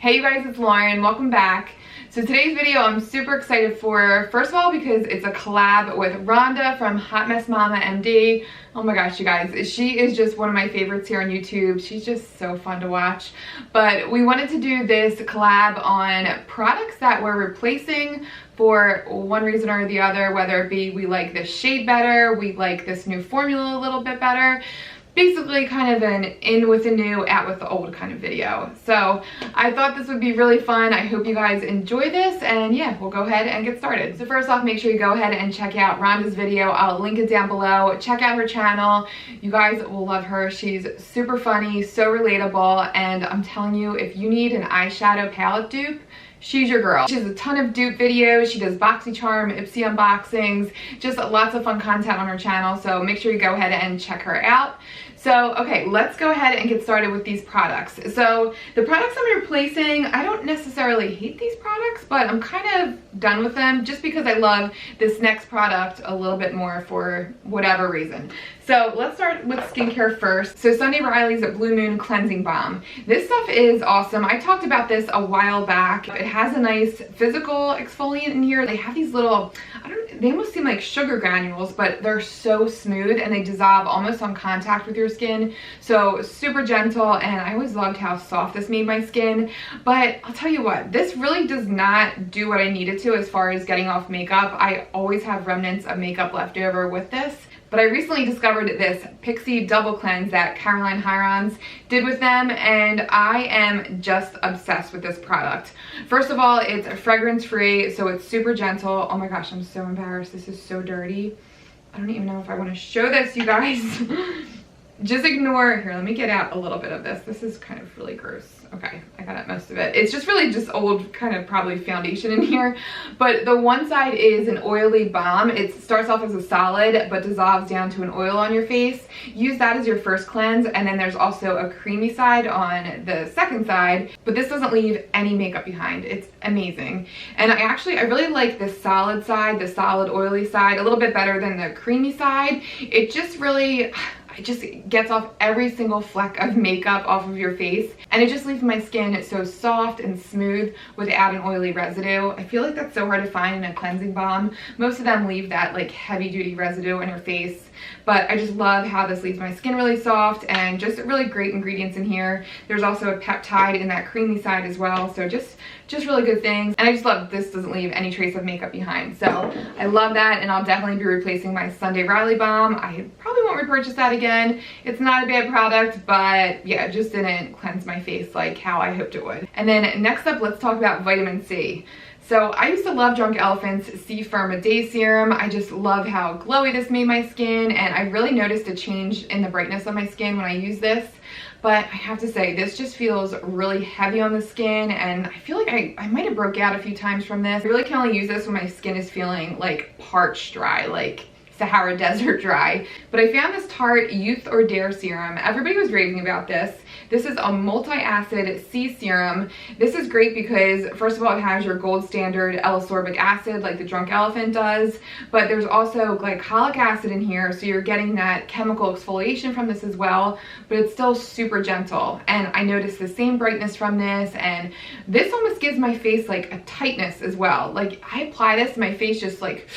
Hey you guys, it's Lauren. Welcome back. So today's video I'm super excited for, first of all because it's a collab with Rhonda from Hot Mess Mama MD. Oh my gosh, you guys, she is just one of my favorites here on YouTube. She's just so fun to watch. But we wanted to do this collab on products that we're replacing for one reason or the other, whether it be we like this shade better, we like this new formula a little bit better. Basically kind of an in with the new, out with the old kind of video. So I thought this would be really fun. I hope you guys enjoy this, and yeah, we'll go ahead and get started. So first off, make sure you go ahead and check out Rhonda's video. I'll link it down below. Check out her channel. You guys will love her. She's super funny, so relatable, and I'm telling you, if you need an eyeshadow palette dupe, she's your girl. She has a ton of dupe videos. She does BoxyCharm, Ipsy unboxings, just lots of fun content on her channel. So make sure you go ahead and check her out. So, okay, let's go ahead and get started with these products. So the products I'm replacing, I don't necessarily hate these products, but I'm kind of done with them just because I love this next product a little bit more for whatever reason. So let's start with skincare first. So Sunday Riley's Blue Moon Cleansing Balm. This stuff is awesome. I talked about this a while back. It has a nice physical exfoliant in here. They have these little, they almost seem like sugar granules, but they're so smooth and they dissolve almost on contact with your skin. So super gentle, and I always loved how soft this made my skin. But I'll tell you what, this really does not do what I needed to as far as getting off makeup. I always have remnants of makeup left over with this. But I recently discovered this Pixie Double Cleanse that Caroline Hirons did with them, and I am just obsessed with this product. First of all, it's fragrance free, so it's super gentle. Oh my gosh, I'm so embarrassed. This is so dirty. I don't even know if I want to show this, you guys. Just ignore. Here, let me get out a little bit of this. This is kind of really gross. Okay, I got out most of it. It's just really just old kind of probably foundation in here. But the one side is an oily balm. It starts off as a solid but dissolves down to an oil on your face. Use that as your first cleanse, and then there's also a creamy side on the second side, but this doesn't leave any makeup behind. It's amazing. And I really like the solid side, the solid oily side, a little bit better than the creamy side. It just really, it just gets off every single fleck of makeup off of your face, and it just leaves my skin so soft and smooth without an oily residue. I feel like that's so hard to find in a cleansing balm. Most of them leave that like heavy duty residue on your face, but I just love how this leaves my skin really soft, and just really great ingredients in here. There's also a peptide in that creamy side as well, so just really good things. And I just love this doesn't leave any trace of makeup behind. So I love that, and I'll definitely be replacing my Sunday Riley balm. I probably won't repurchase that again. It's not a bad product, but yeah, it just didn't cleanse my face like how I hoped it would. And then next up, let's talk about vitamin C. So I used to love Drunk Elephant's C Firma Day Serum. I just love how glowy this made my skin, and I really noticed a change in the brightness of my skin when I use this. But I have to say, this just feels really heavy on the skin, and I feel like I might have broke out a few times from this. I really can only use this when my skin is feeling like parched dry, like Sahara Desert dry. But I found this Tarte Youth or Dare serum. Everybody was raving about this. This is a multi-acid C serum. This is great because first of all, it has your gold standard L-ascorbic acid like the Drunk Elephant does, but there's also glycolic acid in here, so you're getting that chemical exfoliation from this as well, but it's still super gentle. And I noticed the same brightness from this, and this almost gives my face like a tightness as well. Like I apply this, my face just like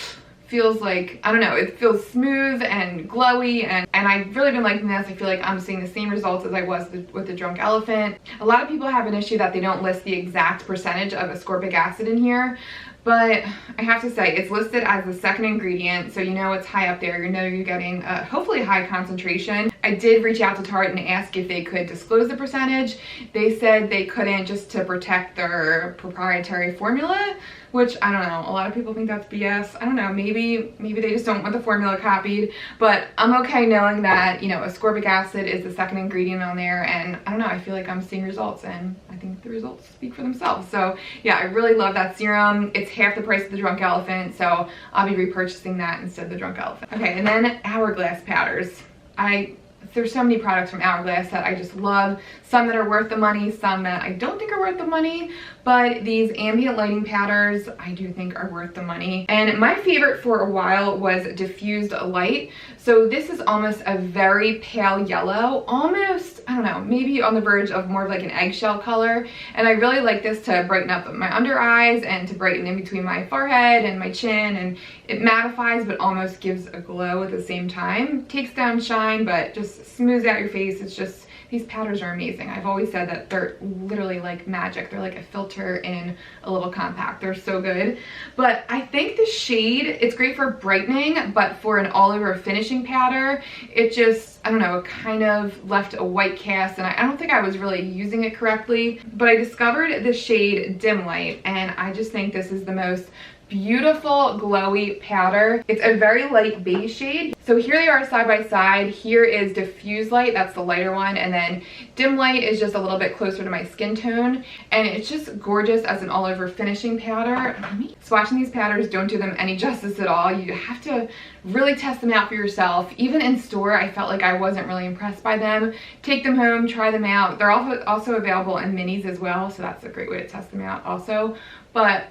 feels like, I don't know, it feels smooth and glowy, and I've really been liking this. I feel like I'm seeing the same results as I was with the Drunk Elephant. A lot of people have an issue that they don't list the exact percentage of ascorbic acid in here, but I have to say it's listed as the second ingredient, so you know it's high up there. You know you're getting hopefully a high concentration. I did reach out to Tarte and ask if they could disclose the percentage. They said they couldn't, just to protect their proprietary formula, which I don't know. A lot of people think that's BS. I don't know, maybe they just don't want the formula copied, but I'm okay knowing that, you know, ascorbic acid is the second ingredient on there, and I don't know, I feel like I'm seeing results, and I think the results speak for themselves. So yeah, I really love that serum. It's half the price of the Drunk Elephant, so I'll be repurchasing that instead of the Drunk Elephant. Okay, and then Hourglass powders. I there's so many products from Hourglass that I just love. Some that are worth the money, some that I don't think are worth the money, but these ambient lighting powders I do think are worth the money. And my favorite for a while was Diffused Light. So this is almost a very pale yellow, almost, I don't know, maybe on the verge of more of like an eggshell color. And I really like this to brighten up my under eyes and to brighten in between my forehead and my chin, and it mattifies but almost gives a glow at the same time. Takes down shine but just smooths out your face. It's just, these powders are amazing. I've always said that they're literally like magic. They're like a filter in a little compact. They're so good. But I think the shade, it's great for brightening, but for an all over finishing powder, it just, I don't know, it kind of left a white cast, and I don't think I was really using it correctly. But I discovered the shade Dim Light, and I just think this is the most beautiful glowy powder. It's a very light beige shade. So here they are side by side. Here is Diffuse Light, that's the lighter one, and then Dim Light is just a little bit closer to my skin tone, and it's just gorgeous as an all over finishing powder. Swatching these powders don't do them any justice at all. You have to really test them out for yourself. Even in store, I felt like I wasn't really impressed by them. Take them home, try them out. They're also available in minis as well, so that's a great way to test them out also. But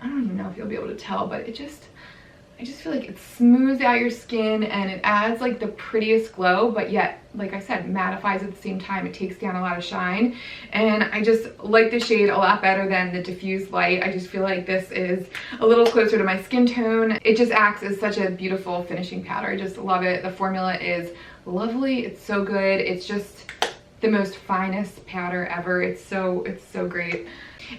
I don't even know if you'll be able to tell, but I just feel like it smooths out your skin and it adds like the prettiest glow, but yet, like I said, mattifies at the same time. It takes down a lot of shine, and I just like the shade a lot better than the Diffused Light. I just feel like this is a little closer to my skin tone. It just acts as such a beautiful finishing powder. I just love it. The formula is lovely. It's so good. It's just the most finest powder ever. It's so great.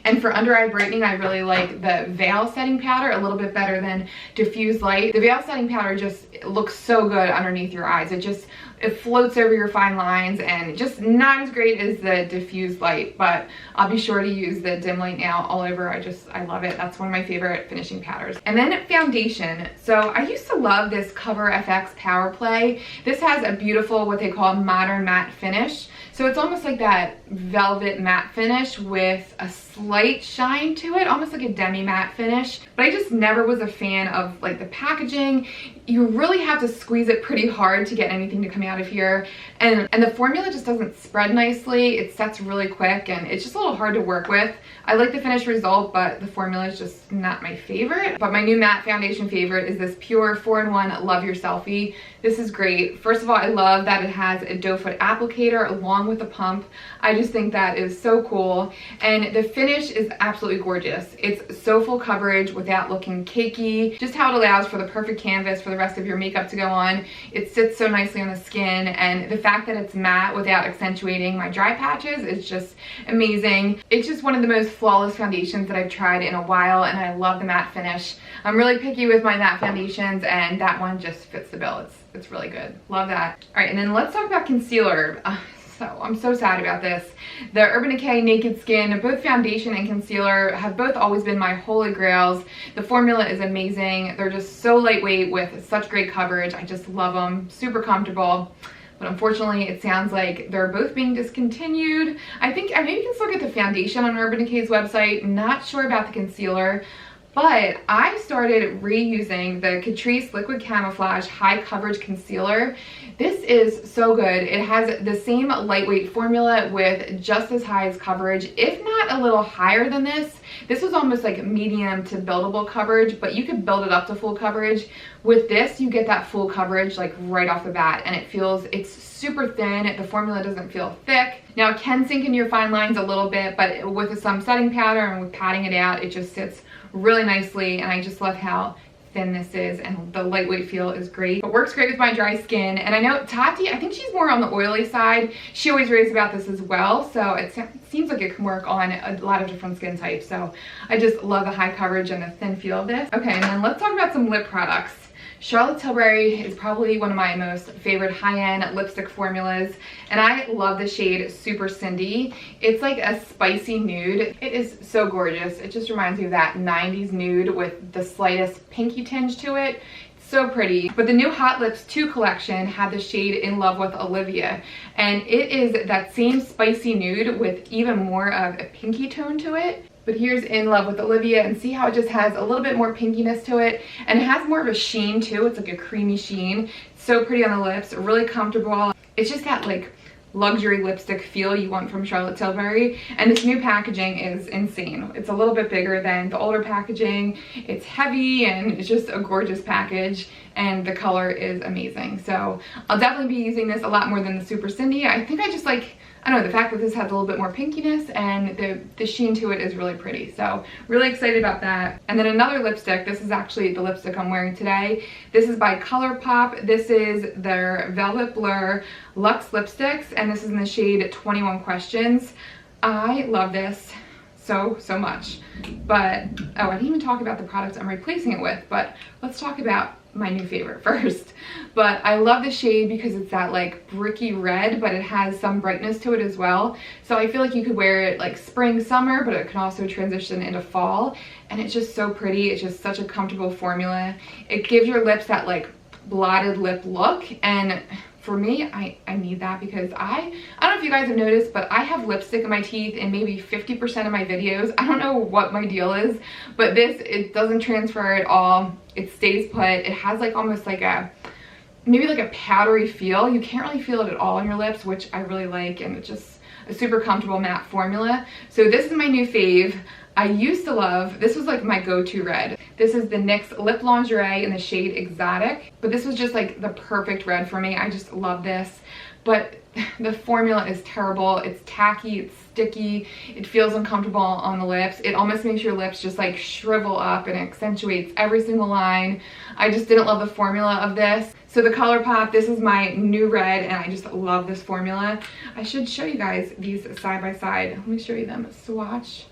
And for under eye brightening, I really like the Veil setting powder a little bit better than Diffused Light. The Veil setting powder just looks so good underneath your eyes. It floats over your fine lines, and just not as great as the Diffused Light, but I'll be sure to use the Dim Light now all over. I love it. That's one of my favorite finishing powders. And then foundation. So I used to love this Cover FX Power Play. This has a beautiful, what they call modern matte finish. So it's almost like that velvet matte finish with a slight shine to it, almost like a demi matte finish. But I just never was a fan of like the packaging. You really have to squeeze it pretty hard to get anything to come out of here. And the formula just doesn't spread nicely. It sets really quick, and it's just a little hard to work with. I like the finished result, but the formula is just not my favorite. But my new matte foundation favorite is this Pure 4-in-1 Love Your Selfie. This is great. First of all, I love that it has a doe foot applicator along with the pump. I just think that is so cool. And the finish is absolutely gorgeous. It's so full coverage without looking cakey. Just how it allows for the perfect canvas for the rest of your makeup to go on. It sits so nicely on the skin, and the fact that it's matte without accentuating my dry patches is just amazing. It's just one of the most flawless foundations that I've tried in a while, and I love the matte finish. I'm really picky with my matte foundations, and that one just fits the bill. It's really good. Love that. All right, and then let's talk about concealer. So I'm so sad about this. The Urban Decay Naked Skin, both foundation and concealer, have both always been my holy grails. The formula is amazing. They're just so lightweight with such great coverage. I just love them. Super comfortable. But unfortunately, it sounds like they're both being discontinued. I think I maybe can still get the foundation on Urban Decay's website. Not sure about the concealer. But I started reusing the Catrice Liquid Camouflage High Coverage Concealer. This is so good. It has the same lightweight formula with just as high as coverage, if not a little higher than this. This was almost like medium to buildable coverage, but you could build it up to full coverage. With this, you get that full coverage like right off the bat, and it's super thin. The formula doesn't feel thick. Now it can sink into your fine lines a little bit, but with some setting powder and with patting it out, it just sits really nicely, and I just love how thin this is, and the lightweight feel is great. It works great with my dry skin, and I know Tati, I think she's more on the oily side. She always raves about this as well, so it seems like it can work on a lot of different skin types. So I just love the high coverage and the thin feel of this. Okay, and then let's talk about some lip products. Charlotte Tilbury is probably one of my most favorite high-end lipstick formulas, and I love the shade Super Cindy. It's like a spicy nude. It is so gorgeous. It just reminds me of that 90s nude with the slightest pinky tinge to it. It's so pretty. But the new Hot Lips 2 collection had the shade In Love with Olivia, and it is that same spicy nude with even more of a pinky tone to it. But here's In Love with Olivia, and see how it just has a little bit more pinkiness to it, and it has more of a sheen too. It's like a creamy sheen. It's so pretty on the lips, really comfortable. It's just that like luxury lipstick feel you want from Charlotte Tilbury, and this new packaging is insane. It's a little bit bigger than the older packaging. It's heavy and it's just a gorgeous package, and the color is amazing. So I'll definitely be using this a lot more than the Super Cindy. I think I just like, I don't know, the fact that this has a little bit more pinkiness and the sheen to it is really pretty. So really excited about that. And then another lipstick, this is actually the lipstick I'm wearing today. This is by Colourpop. This is their Velvet Blur Luxe Lipsticks, and this is in the shade 21 Questions. I love this so much. But, oh, I didn't even talk about the product I'm replacing it with, but let's talk about my new favorite first. But I love the shade because it's that like bricky red, but it has some brightness to it as well. So I feel like you could wear it like spring, summer, but it can also transition into fall. And it's just so pretty. It's just such a comfortable formula. It gives your lips that like blotted lip look, and for me, I need that because I don't know if you guys have noticed, but I have lipstick in my teeth in maybe 50% of my videos. I don't know what my deal is, but this, it doesn't transfer at all. It stays put. It has like almost like a, maybe like a powdery feel. You can't really feel it at all on your lips, which I really like, and it's just a super comfortable matte formula. So this is my new fave. I used to love, this was like my go-to red. This is the NYX Lip Lingerie in the shade Exotic, but this was just like the perfect red for me. I just love this, but the formula is terrible. It's tacky, it's sticky, it feels uncomfortable on the lips. It almost makes your lips just like shrivel up and accentuates every single line. I just didn't love the formula of this. So the Colourpop, this is my new red, and I just love this formula. I should show you guys these side by side. Let me show you them. Swatch.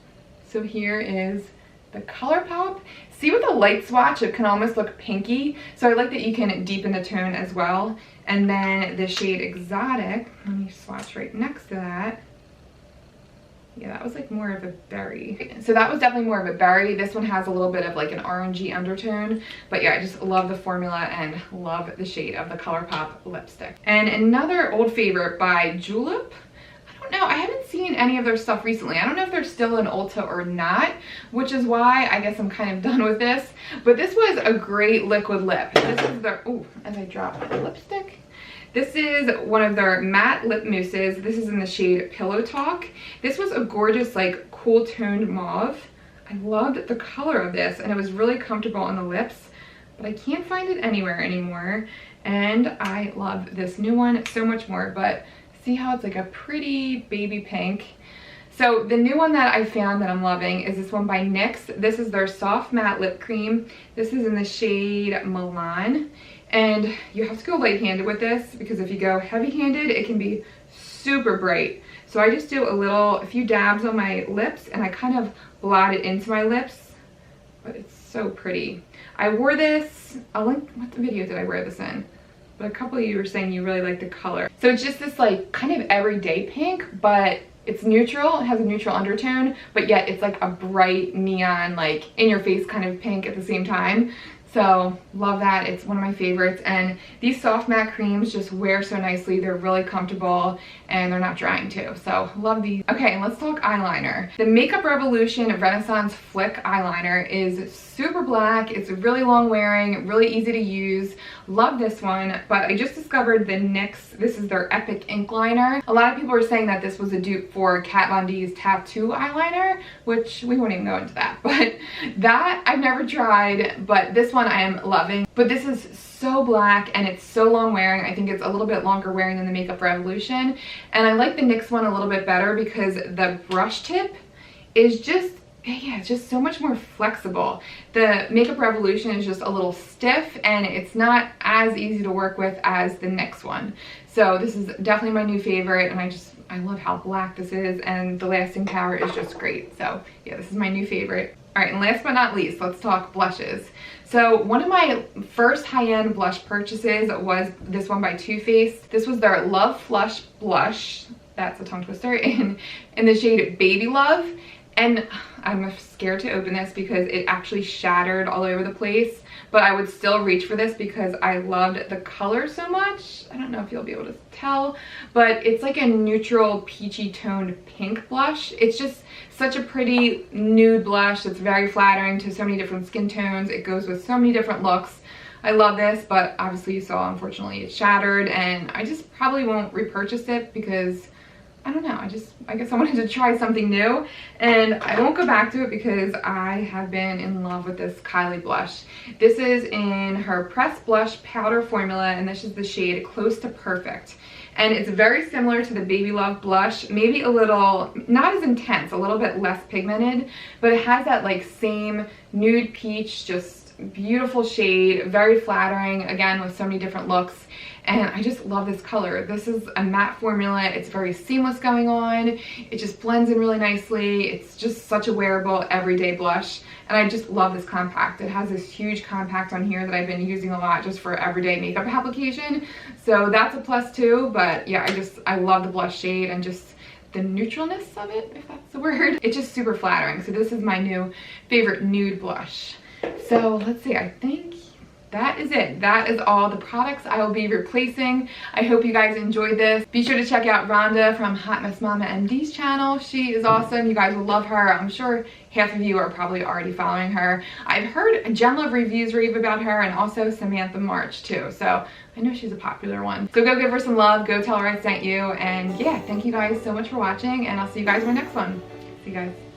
So here is the Colourpop. See with the light swatch, it can almost look pinky. So I like that you can deepen the tone as well. And then the shade Exotic, let me swatch right next to that. Yeah, that was like more of a berry. So that was definitely more of a berry. This one has a little bit of like an orangey undertone. But yeah, I just love the formula and love the shade of the Colourpop lipstick. And another old favorite by Julep. No, I haven't seen any of their stuff recently. I don't know if they're still in Ulta or not, which is why I guess I'm kind of done with this. But this was a great liquid lip. This is their, oh, as I drop my lipstick. This is one of their matte lip mousses. This is in the shade Pillow Talk. This was a gorgeous, like, cool toned mauve. I loved the color of this, and it was really comfortable on the lips, but I can't find it anywhere anymore. And I love this new one so much more, but see how it's like a pretty baby pink. So the new one that I found that I'm loving is this one by NYX. This is their soft matte lip cream. This is in the shade Milan, and you have to go light-handed with this because if you go heavy-handed, it can be super bright. So I just do a few dabs on my lips, and I kind of blot it into my lips, but it's so pretty. I wore this, I'll link, what video did I wear this in? But a couple of you were saying you really like the color. So it's just this like kind of everyday pink, but it's neutral. It has a neutral undertone, but yet it's like a bright neon, like in your face kind of pink at the same time. So love that. It's one of my favorites, and these soft matte creams just wear so nicely. They're really comfortable and they're not drying too, so love these. Okay, and let's talk eyeliner. The Makeup Revolution Renaissance Flick eyeliner is super black. It's really long wearing, really easy to use. Love this one, but I just discovered the NYX, this is their Epic Ink Liner. A lot of people are saying that this was a dupe for Kat Von D's Tattoo eyeliner, which we won't even go into that, but that I've never tried, but this one I am loving. But this is so black and it's so long wearing. I think it's a little bit longer wearing than the Makeup Revolution, and I like the NYX one a little bit better because the brush tip is just, yeah, it's just so much more flexible. The Makeup Revolution is just a little stiff and it's not as easy to work with as the NYX one. So this is definitely my new favorite, and I love how black this is, and the lasting power is just great. So yeah, this is my new favorite. All right, and last but not least, let's talk blushes. So one of my first high-end blush purchases was this one by Too Faced. This was their Love Flush blush. That's a tongue twister, in the shade Baby Love. And I'm scared to open this because it actually shattered all over the place, but I would still reach for this because I loved the color so much. I don't know if you'll be able to tell, but it's like a neutral peachy toned pink blush. It's just such a pretty nude blush. It's very flattering to so many different skin tones. It goes with so many different looks. I love this, but obviously you saw, unfortunately, it's shattered, and I just probably won't repurchase it because I don't know, I guess I wanted to try something new, and I won't go back to it because I have been in love with this Kylie blush. This is in her Pressed Blush Powder formula, and this is the shade Close to Perfect. And it's very similar to the Baby Love blush, maybe a little, not as intense, a little bit less pigmented, but it has that like same nude peach, just beautiful shade, very flattering, again with so many different looks. And I just love this color. This is a matte formula. It's very seamless going on. It just blends in really nicely. It's just such a wearable everyday blush. And I just love this compact. It has this huge compact on here that I've been using a lot just for everyday makeup application. So that's a plus too. But yeah, I love the blush shade and just the neutralness of it, if that's the word. It's just super flattering. So this is my new favorite nude blush. So let's see, I think that is it. That is all the products I will be replacing. I hope you guys enjoyed this. Be sure to check out Rhonda from Hot Mess Mama MD's channel. She is awesome. You guys will love her. I'm sure half of you are probably already following her. I've heard Jen Love Reviews rave about her, and also Samantha March too. So I know she's a popular one. So go give her some love. Go tell her I sent you. And yeah, thank you guys so much for watching, and I'll see you guys in my next one. See you guys.